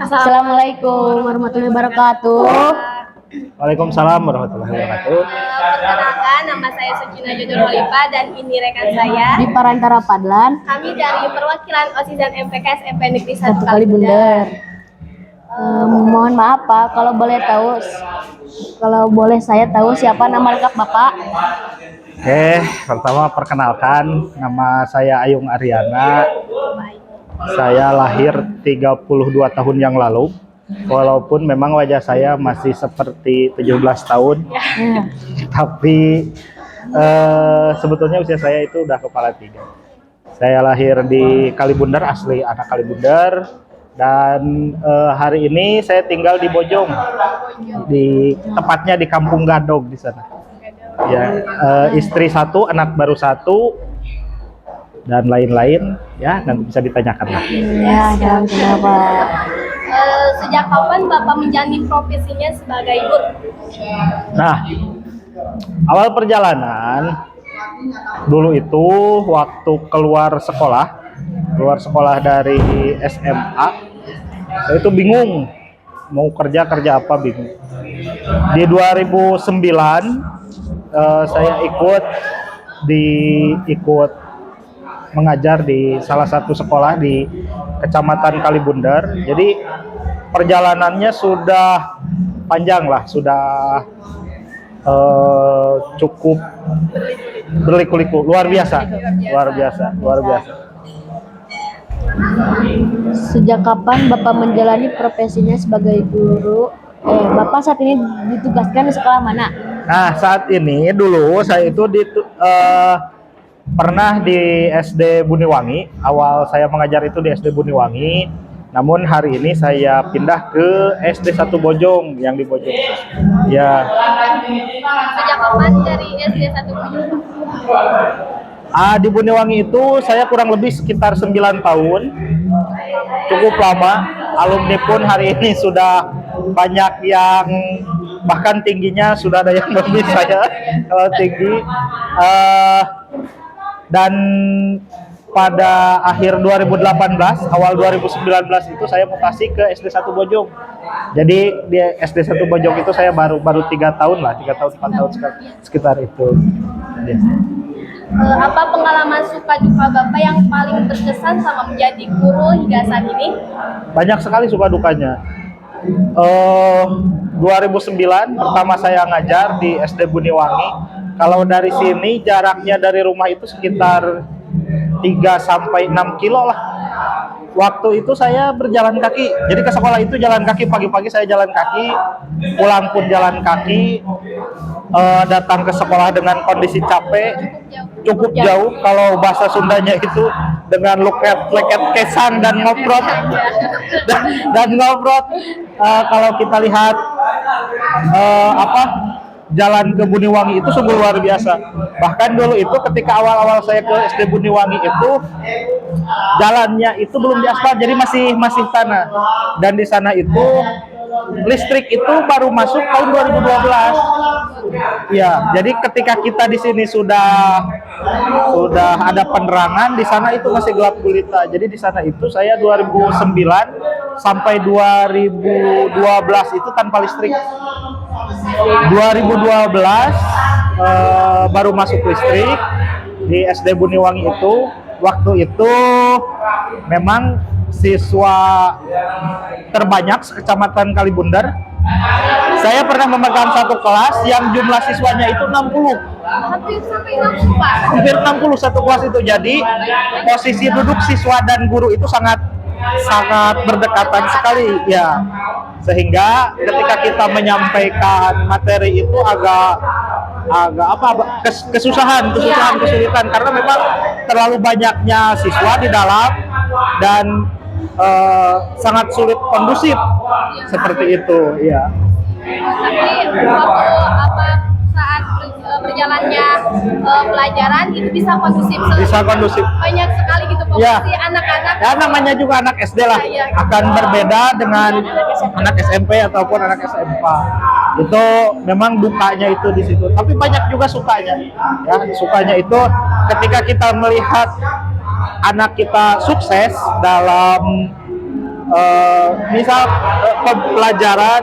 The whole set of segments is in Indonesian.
Assalamualaikum warahmatullahi wabarakatuh. Waalaikumsalam warahmatullahi wabarakatuh. Perkenalkan, nama saya Sukina Jodor Holipa dan ini rekan saya Di Parantara Padlan, kami dari perwakilan OSIS dan MPK SMP Negeri 1 satu kali bundar. Mohon maaf Pak, kalau boleh saya tahu siapa nama lengkap Bapak? Pertama perkenalkan, nama saya Ayung Aryana. Saya lahir 32 tahun yang lalu. Walaupun memang wajah saya masih seperti 17 tahun. Tapi sebetulnya usia saya itu udah kepala 3. Saya lahir di Kalibundar, asli anak Kalibundar. Dan hari ini saya tinggal di Bojong, tepatnya di Kampung Gadog di sana. Ya, istri 1, anak baru 1, dan lain-lain ya, nanti bisa ditanyakan lah. Ya, jangan kenapa. Sejak kapan Bapak menjalani profesinya sebagai guru? Nah, awal perjalanan dulu itu waktu keluar sekolah dari SMA, saya itu bingung mau kerja apa, bingung. Di 2009 saya ikut mengajar di salah satu sekolah di Kecamatan Kalibundar. Jadi perjalanannya sudah panjang lah, sudah cukup berliku-liku, luar biasa. Sejak kapan Bapak menjalani profesinya sebagai guru? Bapak saat ini ditugaskan di sekolah mana? Nah, saat ini dulu saya itu pernah di SD Buniwangi. Awal saya mengajar itu di SD Buniwangi. Namun hari ini saya pindah ke SD 1 Bojong yang di Bojong. Ya. Sejak kapan dari SD 1 Bojong? Di Buniwangi itu saya kurang lebih sekitar 9 tahun. Cukup lama. Alumni pun hari ini sudah banyak yang bahkan tingginya sudah ada yang lebih saya kalau tinggi. Dan pada akhir 2018, awal 2019 itu saya mutasi ke SD 1 Bojong. Jadi di SD 1 Bojong itu saya baru 3 tahun lah, 3 tahun 4 tahun sekitar itu. Ya. Apa pengalaman suka duka Bapak yang paling berkesan sama menjadi guru hingga saat ini? Banyak sekali suka dukanya. 2009 pertama saya ngajar di SD Buniwangi. Kalau dari sini jaraknya dari rumah itu sekitar 3 sampai 6 kilo lah. Waktu itu saya berjalan kaki. Jadi ke sekolah itu jalan kaki, pagi-pagi saya jalan kaki, pulang pun jalan kaki. Datang ke sekolah dengan kondisi capek, cukup jauh. Kalau bahasa Sundanya itu dengan leket kesan dan ngobrot. Kalau kita lihat jalan ke Buniwangi itu sungguh luar biasa. Bahkan dulu itu ketika awal-awal saya ke SD Buniwangi itu jalannya itu belum diaspal, jadi masih tanah. Dan di sana itu listrik itu baru masuk tahun 2012. Ya, jadi ketika kita di sini sudah ada penerangan, di sana itu masih gelap gulita. Jadi di sana itu saya 2009 sampai 2012 itu tanpa listrik. 2012 baru masuk listrik di SD Buniwangi itu. Waktu itu memang siswa terbanyak sekecamatan Kalibundar. Saya pernah memegang satu kelas yang jumlah siswanya itu 60. Hampir sampai 60, Pak. Hampir 60 satu kelas itu. Jadi posisi duduk siswa dan guru itu sangat berdekatan sekali ya. Sehingga ketika kita menyampaikan materi itu agak kesulitan karena memang terlalu banyaknya siswa di dalam dan sangat sulit kondusif seperti itu ya. Tapi waktu saat berjalannya pelajaran itu bisa kondusif. Banyak sekali gitu posisi anak-anak. Ya namanya juga anak SD lah, akan berbeda dengan anak SMP ataupun anak SMP. Itu memang dukanya itu di situ. Tapi banyak juga sukanya. Ya, sukanya itu ketika kita melihat anak kita sukses dalam misal pelajaran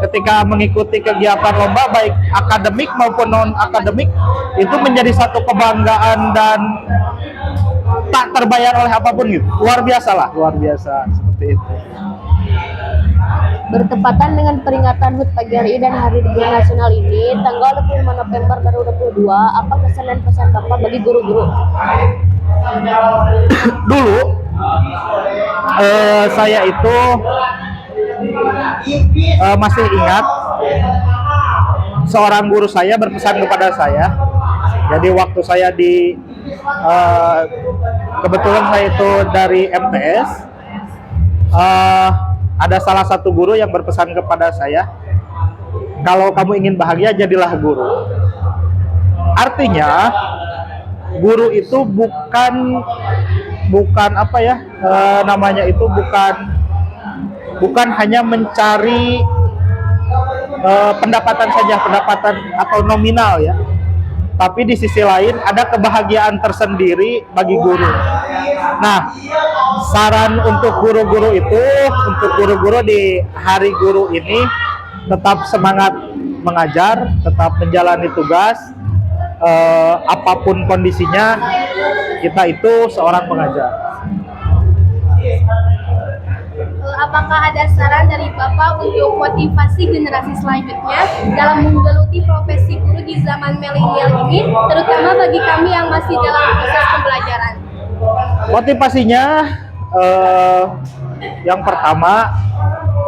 ketika mengikuti kegiatan lomba baik akademik maupun non akademik itu menjadi satu kebanggaan dan tak terbayar oleh apapun gitu. Luar biasa lah, luar biasa seperti itu. Bertepatan dengan peringatan HUT PGRI dan Hari Guru Nasional ini, tanggal 25 November 2022, apa kesan dan pesan Bapak bagi guru-guru? Dulu saya itu masih ingat seorang guru saya berpesan kepada saya. Jadi waktu saya di kebetulan saya itu dari MTS, ada salah satu guru yang berpesan kepada saya, kalau kamu ingin bahagia jadilah guru. Artinya guru itu bukan apa ya namanya itu bukan hanya mencari pendapatan saja, pendapatan atau nominal ya, tapi di sisi lain ada kebahagiaan tersendiri bagi guru. Nah, saran untuk guru-guru di Hari Guru ini tetap semangat mengajar, tetap menjalani tugas, apapun kondisinya kita itu seorang pengajar. Apakah ada saran dari Bapak untuk motivasi generasi selanjutnya dalam menggeluti profesi guru di zaman milenial ini, terutama bagi kami yang masih dalam proses pembelajaran? Motivasinya yang pertama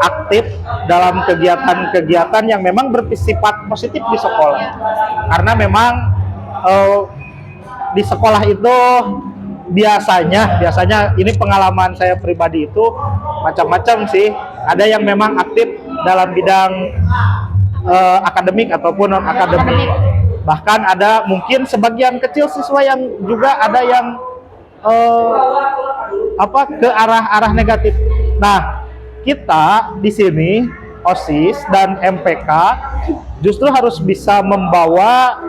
aktif dalam kegiatan-kegiatan yang memang bersifat positif di sekolah. Karena memang di sekolah itu biasanya ini pengalaman saya pribadi itu macam-macam sih. Ada yang memang aktif dalam bidang akademik ataupun non akademik. Bahkan ada mungkin sebagian kecil siswa yang juga ada yang ke arah negatif. Nah, kita di sini OSIS dan MPK justru harus bisa membawa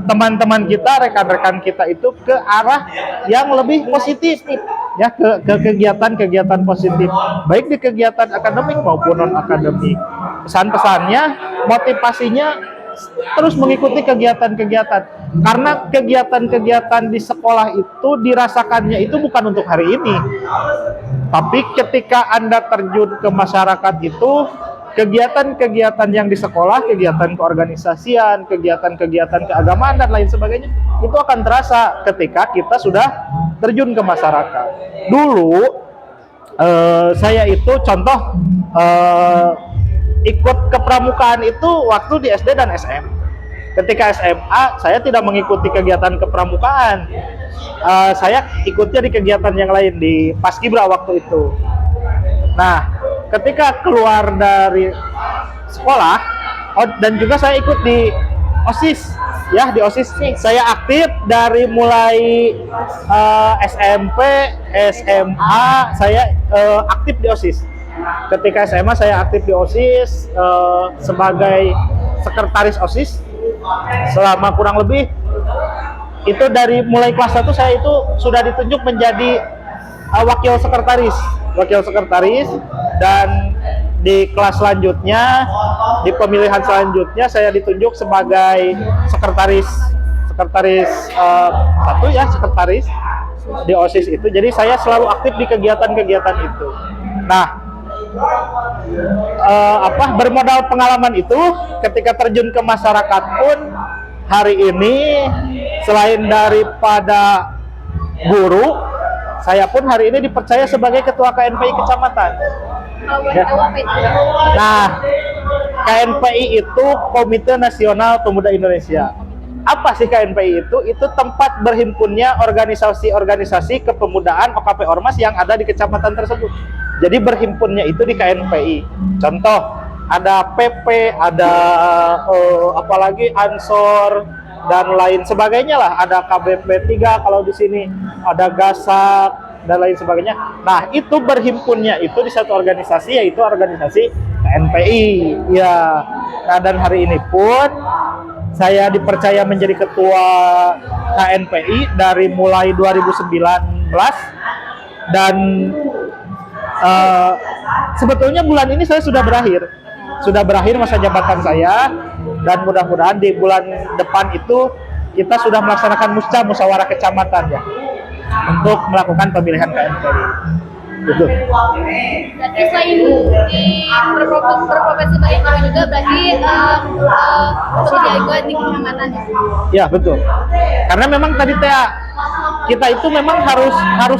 teman-teman kita, rekan-rekan kita itu ke arah yang lebih positif ya, ke kegiatan-kegiatan positif baik di kegiatan akademik maupun non akademik. Pesan-pesannya, motivasinya terus mengikuti kegiatan-kegiatan, karena kegiatan-kegiatan di sekolah itu dirasakannya itu bukan untuk hari ini, tapi ketika Anda terjun ke masyarakat itu, kegiatan-kegiatan yang di sekolah, kegiatan keorganisasian, kegiatan-kegiatan keagamaan dan lain sebagainya, itu akan terasa ketika kita sudah terjun ke masyarakat. Dulu saya itu contoh ikut kepramukaan itu waktu di SD dan SM. Ketika SMA saya tidak mengikuti kegiatan kepramukaan, saya ikutnya di kegiatan yang lain di Paskibra waktu itu. Nah, ketika keluar dari sekolah, dan juga saya ikut di OSIS ya, di OSIS saya aktif dari mulai SMP, SMA saya aktif di OSIS. Ketika SMA saya aktif di OSIS sebagai sekretaris OSIS selama kurang lebih itu dari mulai kelas 1 saya itu sudah ditunjuk menjadi wakil sekretaris, dan di kelas selanjutnya, di pemilihan selanjutnya saya ditunjuk sebagai sekretaris di OSIS itu. Jadi saya selalu aktif di kegiatan-kegiatan itu. Nah, bermodal pengalaman itu, ketika terjun ke masyarakat pun hari ini selain daripada guru, saya pun hari ini dipercaya sebagai ketua KNPI kecamatan. Ya. Nah, KNPI itu Komite Nasional Pemuda Indonesia. Apa sih KNPI itu? Itu tempat berhimpunnya organisasi-organisasi kepemudaan OKP Ormas yang ada di kecamatan tersebut. Jadi berhimpunnya itu di KNPI. Contoh, ada PP, ada apalagi Ansor dan lain sebagainya lah. Ada KBP 3 kalau di sini, ada Gasak dan lain sebagainya. Nah, itu berhimpunnya itu di satu organisasi, yaitu organisasi KNPI. Ya. Nah, dan hari ini pun saya dipercaya menjadi ketua KNPI dari mulai 2019, dan sebetulnya bulan ini saya sudah berakhir masa jabatan saya, dan mudah-mudahan di bulan depan itu kita sudah melaksanakan musyawarah kecamatan ya untuk melakukan pemilihan KMPRI. Gitu. Berarti selain di berprofesi sebagai guru juga berarti bersedia juga di kecamatan ya? Ya betul. Karena memang tadi kita itu memang harus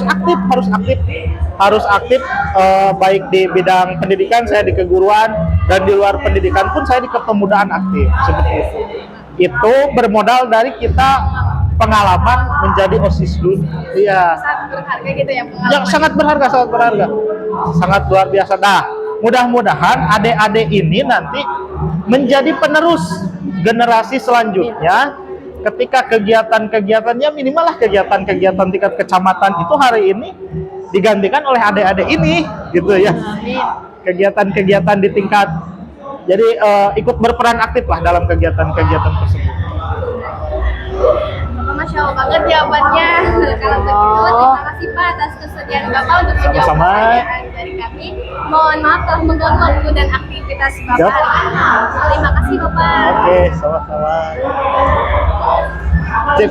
aktif baik di bidang pendidikan, saya di keguruan, dan di luar pendidikan pun saya di kepemudaan aktif seperti itu. Itu bermodal dari kita pengalaman menjadi OSIS dulu. Iya. Sangat berharga gitu ya pengalaman. Ya, sangat berharga. Sangat luar biasa. Nah, mudah-mudahan adik-adik ini nanti menjadi penerus generasi selanjutnya ketika kegiatan-kegiatannya minimal lah kegiatan-kegiatan tingkat kecamatan itu hari ini digantikan oleh adik-adik ini gitu ya. Kegiatan-kegiatan di tingkat, jadi ikut berperan aktif lah dalam kegiatan-kegiatan tersebut. Masya Allah banget jawabannya. Kalau begitu, terima kasih Pak atas kesediaan Bapak untuk menjawab Sama-sama. pertanyaan dari kami. Mohon maaf telah mengganggu waktu dan aktivitas Bapak hari ini. Terima kasih Bapak. Oke, sama-sama. Sip.